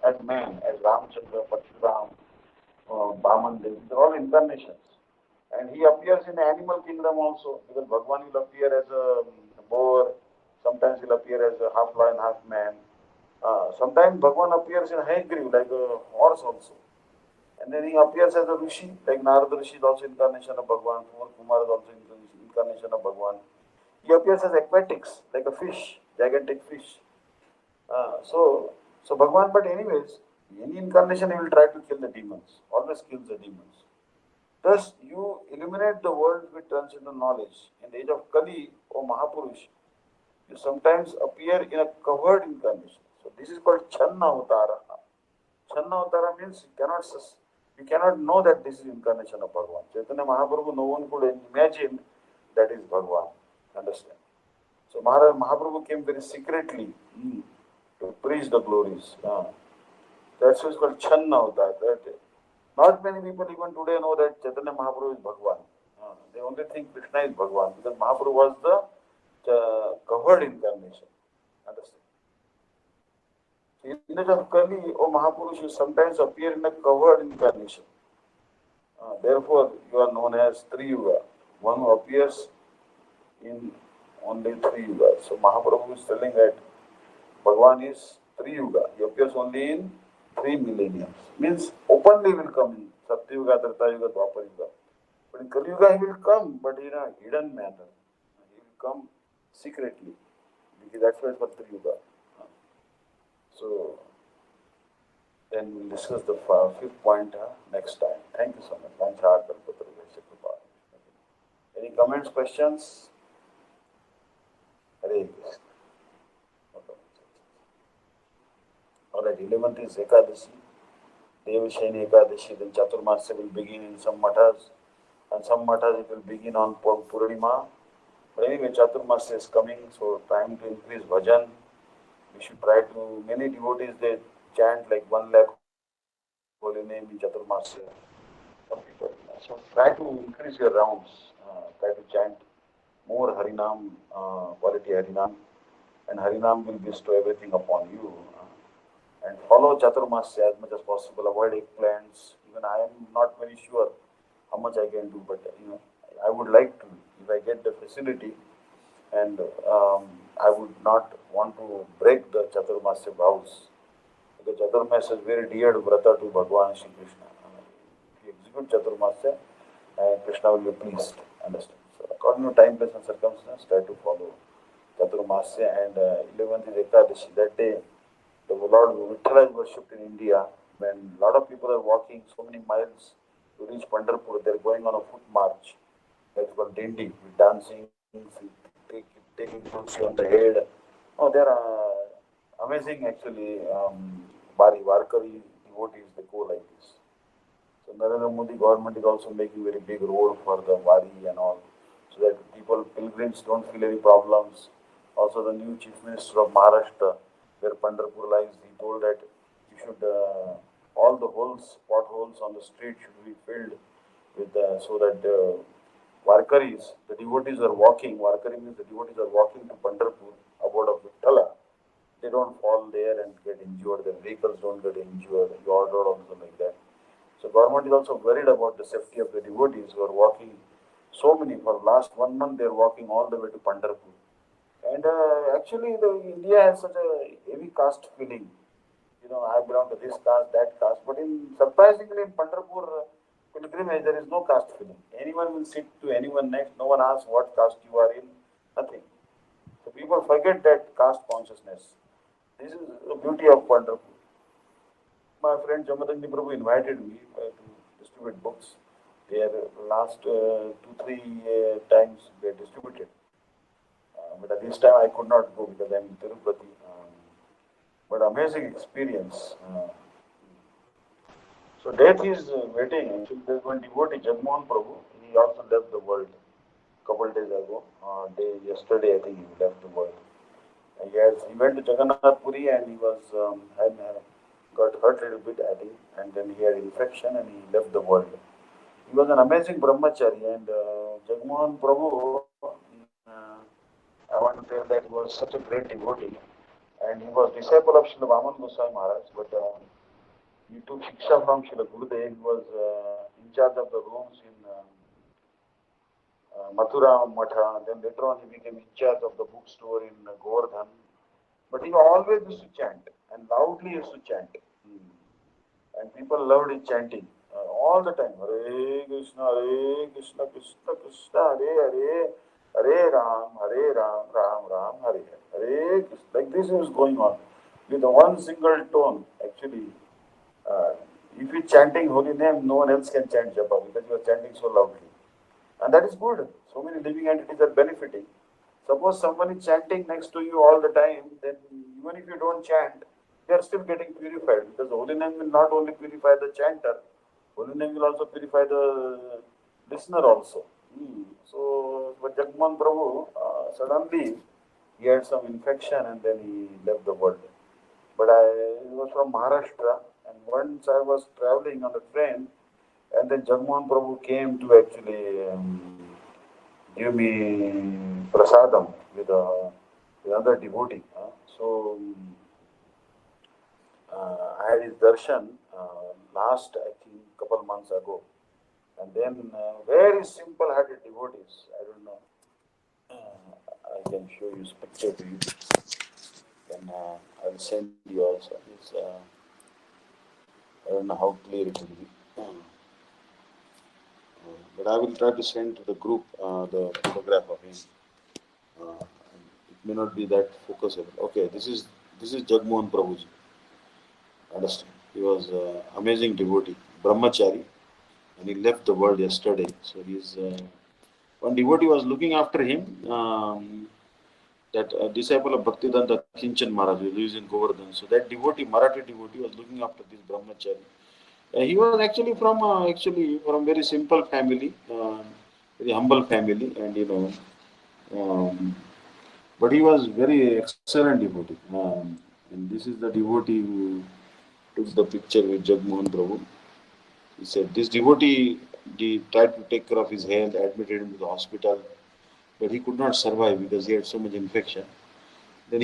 as man, as Ramchandra, Parshuram, Baman, these are all incarnations. And he appears in the animal kingdom also, because Bhagwan will appear as a boar, sometimes he'll appear as a half lion, half man. Sometimes Bhagwan appears in a haygrave, like a horse also. And then he appears as a Rishi, like Narada Rishi is also incarnation of Bhagwan, Kumar is also incarnation of Bhagwan. He appears as aquatics, like a fish, gigantic fish. So Bhagwan, but anyways, any incarnation he will try to kill the demons, always kills the demons. Thus, you illuminate the world with transcendental knowledge. In the age of Kali, O Mahapurush, you sometimes appear in a covered incarnation. So this is called Channa Avtara. Channa Avtara means you cannot know that this is incarnation of Bhagwan. Chaitanya Mahaprabhu, no one could imagine that is Bhagwan. Understand? So Mahaprabhu came very secretly to preach the glories. That's why it's called Channa Avtar. Not many people even today know that Chaitanya Mahaprabhu is Bhagwan. They only think Krishna is Bhagwan because Mahaprabhu was the covered incarnation. Understand? In the age of Kali, O Mahapurush, you sometimes appear in a covered incarnation. Therefore, you are known as Three Yuga, one who appears in only Three Yugas. So Mahaprabhu is telling that Bhagwan is Three Yuga. He appears only in 3 millenniums. Means openly will come in Satya Yuga, Treta Yuga, Dwapar Yuga. But in Kali Yuga he will come, but in a hidden manner. He will come secretly. Because that's why it's called Three Yuga. So then we'll discuss the fifth point next time. Thank you so much. Any comments, questions? Hare Krishna. Alright, 11th is Ekadashi. Devashayani Ekadashi. Then Chaturmasya will begin in some mathas. And some mathas it will begin on Purnima. But anyway, Chaturmasya is coming, so time to increase bhajan. We should try to, many devotees they chant like 1 lakh holy name in Chaturmasya. Some people. So try to increase your rounds. Try to chant more Harinam, quality Harinam. And Harinam will bestow everything upon you. And follow Chaturmasya as much as possible. Avoid eggplants. Even I am not very sure how much I can do, but I would like to, if I get the facility, and I would not want to break the Chaturmasya vows. Because Chaturmasya is very dear to Vrata to Bhagavan Shri Krishna. If you execute Chaturmasya, Krishna will be pleased. Understand? So according to time, place and circumstance, try to follow Chaturmasya. And 11th is Ekadashi. That day, the Lord Vithala is worshipped in India. When a lot of people are walking so many miles to reach Pandharpur, they are going on a foot march. That's called Dindi, with dancing, taking tulsi on the head. Oh, they are amazing actually. Bari Varkari devotees, they go like this. So Narendra Modi government is also making very big road for the Wari and all, so that people, pilgrims don't feel any problems. Also the new Chief Minister of Maharashtra, where Pandharpur lies, he told that you should, all the holes, potholes on the street should be filled with, so that Varkaris, the devotees are walking, Varkari means the devotees are walking to Pandharpur, abode of Vittala. They don't fall there and get injured, their vehicles don't get injured, your road also like that. So government is also worried about the safety of the devotees who are walking. So many, for last 1 month they are walking all the way to Pandharpur. And actually the India has such a heavy caste feeling. I belong to this caste, that caste. But surprisingly in Pandharpur pilgrimage there is no caste feeling. Anyone will sit to anyone next. No one asks what caste you are in. Nothing. So people forget that caste consciousness. This is the beauty of Pandharpur. My friend Jamadagni Prabhu invited me to distribute books. Their last 2, 3 times they distributed. But at this time I could not go because I'm in Tirupati. But amazing experience. So death is waiting. Actually, there's one devotee, Jagmohan Prabhu. He also left the world couple days ago. Yesterday, I think he left the world. He went to Jagannath Puri and he was got hurt a little bit, I think, and then he had infection and he left the world. He was an amazing brahmachari and Jagmohan Prabhu. I want to tell that he was such a great devotee and he was disciple of Srila Vaman Goswami Maharaj, but he took shiksha from Srila Gurudev. He was in charge of the rooms in Mathura Matha. Then later on he became in charge of the bookstore in Govardhan. But he always used to chant and loudly used to chant. And people loved his chanting all the time. Hare Krishna, Krishna Krishna, Hare Hare, Hare Ram, Ram Ram, Hare Hare. Hare Krishna. Like this was going on with one single tone. Actually, uh, if you're chanting holy name, no one else can chant japa because you are chanting so loudly. And that is good. So many living entities are benefiting. Suppose someone is chanting next to you all the time, then even if you don't chant, they are still getting purified because the holy name will not only purify the chanter, holy name will also purify the listener also. So, but Jagmohan Prabhu, suddenly he had some infection and then he left the world. But he was from Maharashtra, and once I was traveling on the train, and then Jagmohan Prabhu came to actually give me prasadam with another devotee. So I had his darshan last, I think, couple months ago. And then very simple-hearted devotees. I don't know. I can show you his picture to you. Then I will send you also. I don't know how clear it will be. But I will try to send to the group the photograph of him. It may not be that focusable. Okay, this is Jagmohan Prabhuji. Understand? He was amazing devotee, brahmachari, and he left the world yesterday. So he's one devotee was looking after him. That disciple of Bhaktivedanta Kinchan Maharaj, who lives in Govardhan. So that devotee, Marathi devotee, was looking after this brahmachari. He was actually from very simple family, very humble family, and um, but he was very excellent devotee. And this is the devotee who took the picture with Jagmohan Prabhu. He said this devotee tried to take care of his health, admitted him to the hospital, but he could not survive because he had so much infection. Then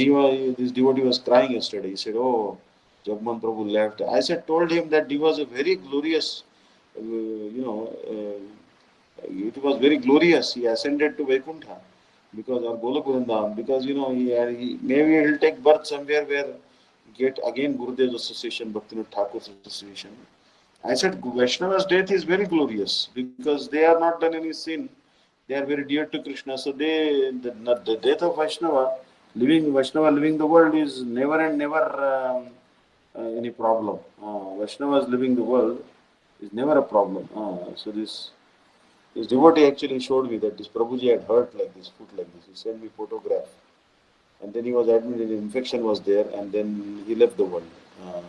this devotee was crying yesterday. He said, "Oh, Jagmohan Prabhu left." Told him that he was a very glorious, it was very glorious. He ascended to Vaikuntha because or Golok because maybe he'll take birth somewhere where get again Gurudev's association, Bhaktivinoda Thakur's association. I said Vaishnava's death is very glorious because they are not done any sin. They are very dear to Krishna. So the death of Vaishnava living the world is never and never any problem. Vaishnavas living the world is never a problem. So this devotee actually showed me that this Prabhuji had hurt like this, foot like this. He sent me photograph. And then he was admitted, the infection was there, and then he left the world. So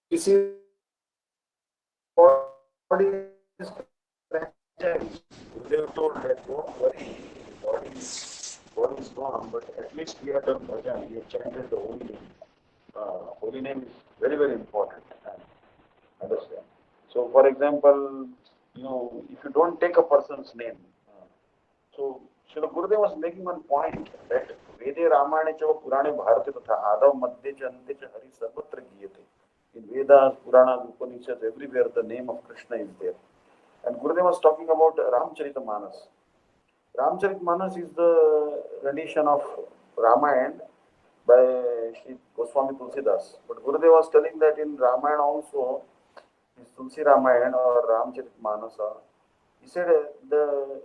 this is what body is fragile. They were told that don't worry, body is gone, but at least we have done bhajan, we have chanted the holy name. Holy name is very, very important. Understand? So, for example, if you don't take a person's name, so Srila Gurudev was making one point that Vede Ramayana च Purane Bharate तथा आदव मध्य च अंत्य च हरि सर्वत्र गीयते. In Vedas, Puranas, Upanishads, everywhere the name of Krishna is there. And Gurudev was talking about Ramcharitamanas. Ramcharitamanas is the rendition of Ramayana by Sri Goswami Tulsidas. But Gurudev was telling that in Ramayana also, this Tulsi Ramayana or Ramcharitmanasa, he said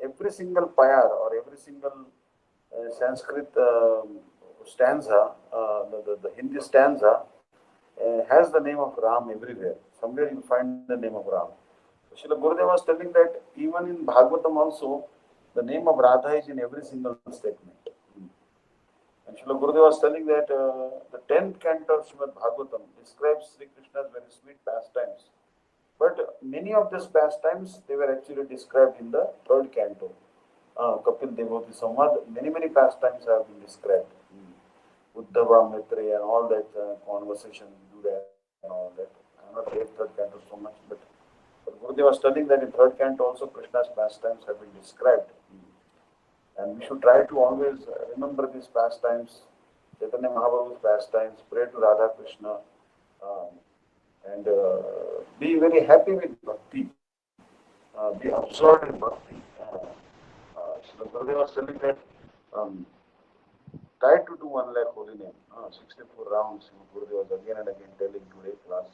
every single payar or every single Sanskrit stanza, the Hindi stanza, has the name of Ram everywhere. Somewhere you find the name of Ram. So Srila Gurudev was telling that even in Bhagavatam also, the name of Radha is in every single statement. And Srila Gurudev was telling that the 10th canto of Srimad Bhagavatam describes Sri Krishna's very sweet pastimes. But many of these pastimes, they were actually described in the 3rd canto. Kapil Devoti Samvad, many pastimes have been described. Uddhava, Maitreya, and all that conversation, do that and all that. I am not read 3rd canto so much, but Gurudev was telling that in 3rd canto also Krishna's pastimes have been described. And we should try to always remember these pastimes, Chaitanya Mahaprabhu's pastimes, pray to Radha Krishna, and be very happy with bhakti, be absorbed in bhakti. So Gurudev was telling that try to do 1 lakh holy name, 64 rounds. Gurudev was again and again telling today class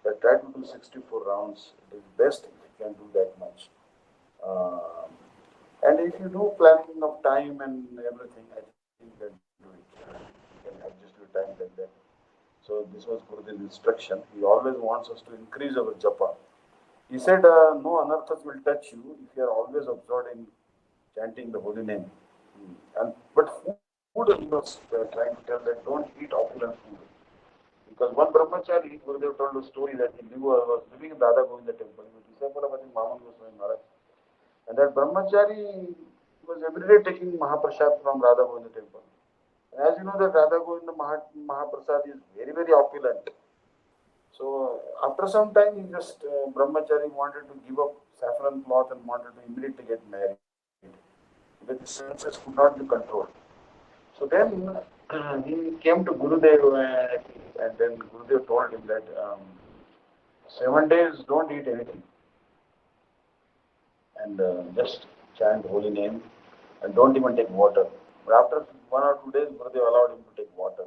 that try to do 64 rounds. It is best if you can do that much. And if you do planning of time and everything, I think you can do it. You can adjust your time like that. So this was Gurudev's instruction. He always wants us to increase our japa. He said, no anarthas will touch you if you are always absorbed in chanting the holy name. But food, he was trying to tell that don't eat opulent food. Because one brahmachari, Gurudev told a story that he was living in Radha Govinda temple. He was disciple of Maman Goswami Maharaj. And that brahmachari was every day taking Mahaprasad from Radha Govinda temple. And as you know, that Radha Govinda Mahaprasad is very, very opulent. So after some time, he just brahmachari wanted to give up saffron cloth and wanted to immediately get married. Because his senses could not be controlled. So then he came to Gurudev and then Gurudev told him that 7 days don't eat anything and just chant holy name and don't even take water. But after 1 or 2 days, Gurudev allowed him to take water.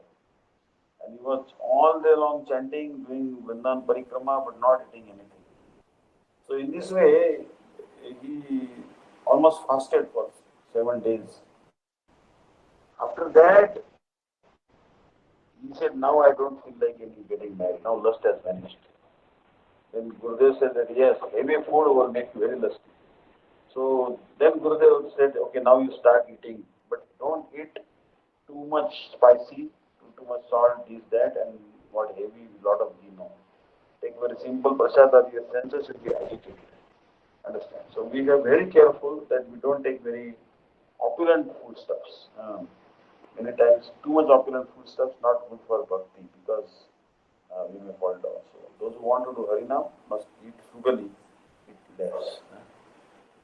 And he was all day long chanting, doing Vrindavan Parikrama but not eating anything. So in this way, he almost fasted for 7 days. After that, he said, now I don't feel like getting married. Now lust has vanished. Then Gurudev said that yes, heavy food will make you very lusty. So then Gurudev said, okay, now you start eating, but don't eat too much spicy, too much salt, this, that, and what heavy, lot of ghee. No. Take very simple prasada, your senses will be agitated. Understand? So we are very careful that we don't take very opulent foodstuffs. Many times, too much opulent foodstuffs not good for bhakti because we may fall down. So those who want to do Harinam must eat frugally, eat less,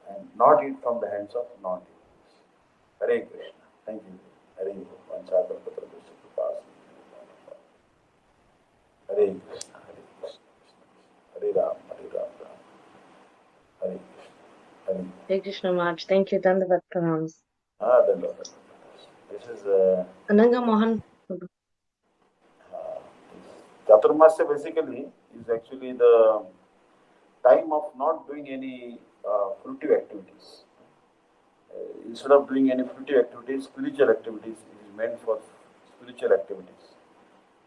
and not eat from the hands of non-devotees. Hare Krishna. Thank you. Hare Krishna. Hare Krishna. Hare Krishna. Hare Ram. Hare Ram. Hare Krishna. Hare Krishna Maharaj. Thank you. Dandavat pranams. This is Ananga Mohan. Chaturmasya basically is actually the time of not doing any fruitive activities. Instead of doing any fruitive activities, spiritual activities is meant for spiritual activities.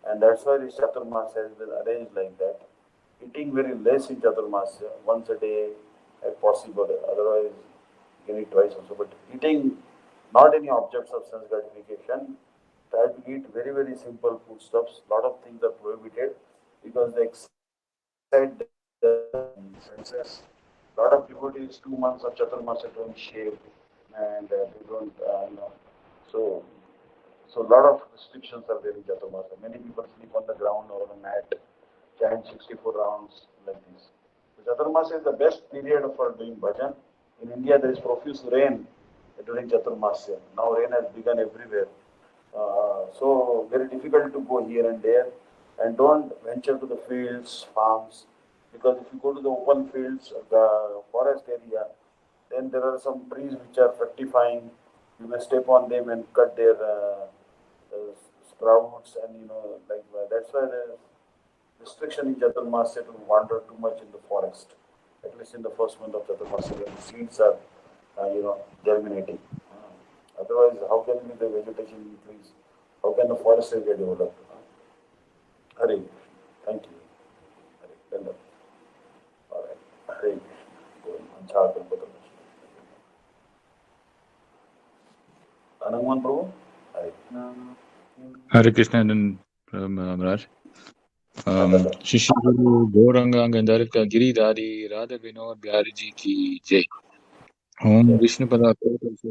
And that's why this Chaturmasya has been arranged like that. Eating very less in Chaturmasya, once a day if possible, otherwise you can eat twice also. But eating not any objects of sense gratification, try to eat very, very simple foodstuffs. Lot of things are prohibited because they excite the senses. A lot of devotees 2 months of Chaturmasya don't shave and they don't, so so a lot of restrictions are there in Chaturmasya. Many people sleep on the ground or on a mat, chant 64 rounds like this. So Chaturmasya is the best period for doing bhajan. In India, there is profuse rain during Chaturmasya. Now rain has begun everywhere. So very difficult to go here and there, and don't venture to the fields, farms, because if you go to the open fields, the forest area, then there are some trees which are fructifying. You may step on them and cut their sprouts, and that's why there is restriction in Chaturmasya to wander too much in the forest. At least in the first month of Chaturmasya, when the seeds are, germinating. Otherwise, how can the vegetation increase? How can the forest area develop? Hare, thank you. Hare, stand up. All right. Hare, Anangman Prabhu? Hare. Hare Krishna and Maharaj. Shishi Guru Gauranga Gandharika Giridhari Radha Vinod Bihari Ji ki Jai. Om Vishnu Pada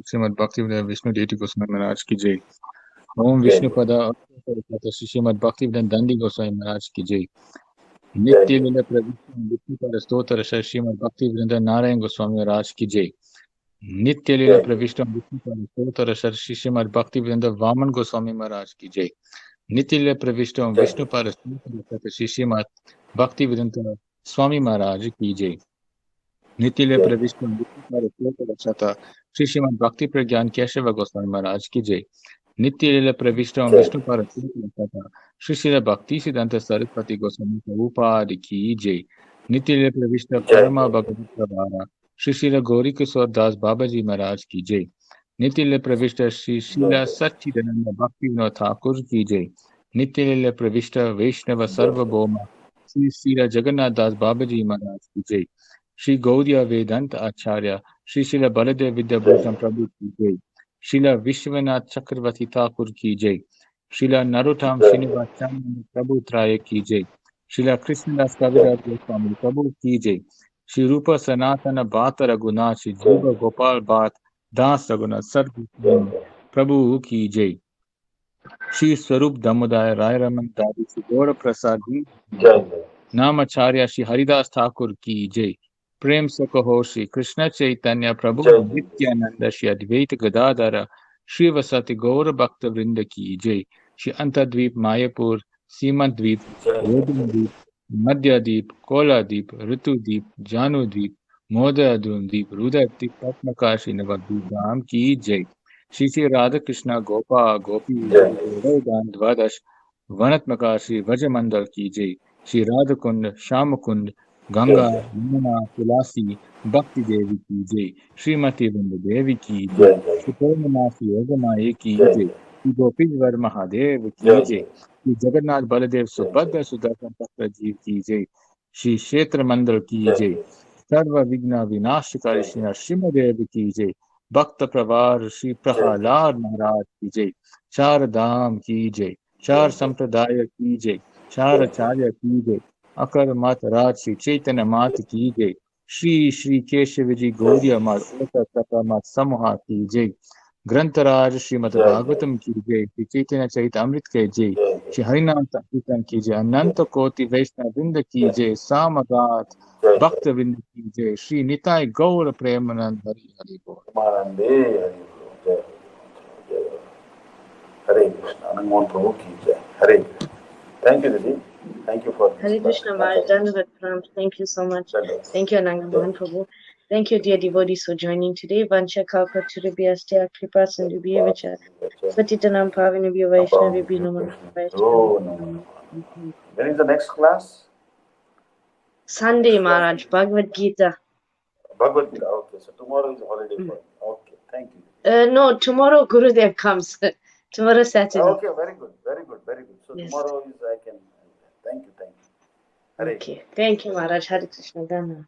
Srimad Bhakti Vishnu Deity Goswami Maharaj ki Jai. Om Vishnu Pada Srimad Bhakti Dandi Goswami Maharaj ki Jai. Nitya Lila Pravishnu Vishnu Pada Stotra Srimad Bhakti Vrinda Narayan Goswami Maharaj ki Jai. Nitya Lila Pravishnu Vishnu Pada Stotra Srimad Bhakti Vrinda Vaman Goswami Maharaj ki Jai. Nitya Pravishtam Vishnu Parasthita Shishimat Bhakti Vedanta Swami Maharaj ki Jai. Nitya Pravishtam Vishnu Parasthita Shishimat Bhakti Pragyan Keshava Goswami Maharaj ki Jai. Nitya Pravishtam Vishnu Parasthita Shishirat Bhakti Siddhanta Saraswati Goswami Prabhupada ki Jai. Nitya Pravishta Parama Bhagavad Prabhara Shishira Gauri Kishore Das Babaji Maharaj ki Jai. Nitya Pravishta Shri Srila Satchidananda Bhakti Vinod Thakur ki Jai. Nitya Pravishta Vaishnava Sarvabhoma Shri Srila Jagannath Das Babaji Maharaj ki Jai. Shri Gaudiya Vedanta Acharya Shri Srila Baladev Vidyabhutam Prabhu ki Jai. Srila Vishwanath Chakravarti Thakur ki Jai. Srila Narottam Srinivas Chandra Prabhu Traye ki Jai. Srila Krishnadas Kaviraj Goswami Prabhu ki Jai. Shri Rupa Sanatana Bhata Raghunath Shri Jiva Gopal Bhat Das Raghunath Sarvi Prabhu ki Jai. Shri Swarup Damodaya Rai Raman Dadi Shri Gaura Prasad Namacharya Shri Haridas Thakur ki Jai. Prem se kaho Shri Krishna Chaitanya Prabhu Nityananda Shri Advaita Gadadhara Shri Vasati Gaura Bhakta Vrinda ki Jai. Shri Antadvip Mayapur Simantdvip Yodhindvip Madhyadvip Koladvip Ritudvip Janudvip Modadrundvip Rudadvip Patmakashi Navadvip Dham ki Jai. Shri Shri Radha Krishna Gopa Gopi Godan Dvadash Vanatmaka Shri Vajamandal ki Jai. Shri Radhakund Shamakund Ganga Yamuna Tulasi Bhakti Devi ki Jai. Srimati Vrinda Devi ki Jai. Shri Purnamasi Yogamaye ki Jai. Shri Gopishwar Mahadev ki Jai. Shri Jagannath Baladev Subhadra Sudarshan Chakra Ji ki Jai. Shri Kshetra Mandal ki Jai. Sarva Vigna Vinashikari Shri Nrsimhadev ki Jai. Bhakta Pravar Shri Prahalad Maharaj ki Jai. Char Dham ki Jai. Char Sampradaya ki Jai. Char Acharya ki Jai. Akar Mat Raj Shri Chaitanya Mat ki Jai. Shri Shri Keshaviji Gauriya Mat Ota Tata Mat Samoha ki Jai. Grantaraj Srimad Bhagavatam ki Jai. Shri Chaitanya Charitamrit ki Jai. Shri Harinam Kirtan ki Jai. Ananta Koti Vaishnava Vrinda ki Jai. Samagat Bhakta Vrinda ki Jai. Shri Nitai Gaura Premanand Hari Hari Bol. Hare Krishna. Anangman Prabhu ki Jai. Hare Krishna. Thank you, Didi. Thank you for this. Hare Krishna Maharaj, Dandavat Pranam. Thank you so much. Thank you, Ananga Mohan Prabhu. Thank you, dear devotees, for joining today. Vansha Kalpa Turibhyastya Kripa Sindhubhyevacha Patitanam Pavinabhyo Vaishnavibhi Namo Vaishnavibhi. When is the next class? Sunday, Maharaj, Bhagavad Gita. Bhagavad Gita. Okay, so tomorrow is a holiday for you. Okay, thank you. No, tomorrow Gurudev comes. Tomorrow Saturday. Okay, very good, very good, very good. So yes. Tomorrow is I can. Thank you, thank you. Hare. Okay, thank you, Maharaj. Hare Krishna. Dana.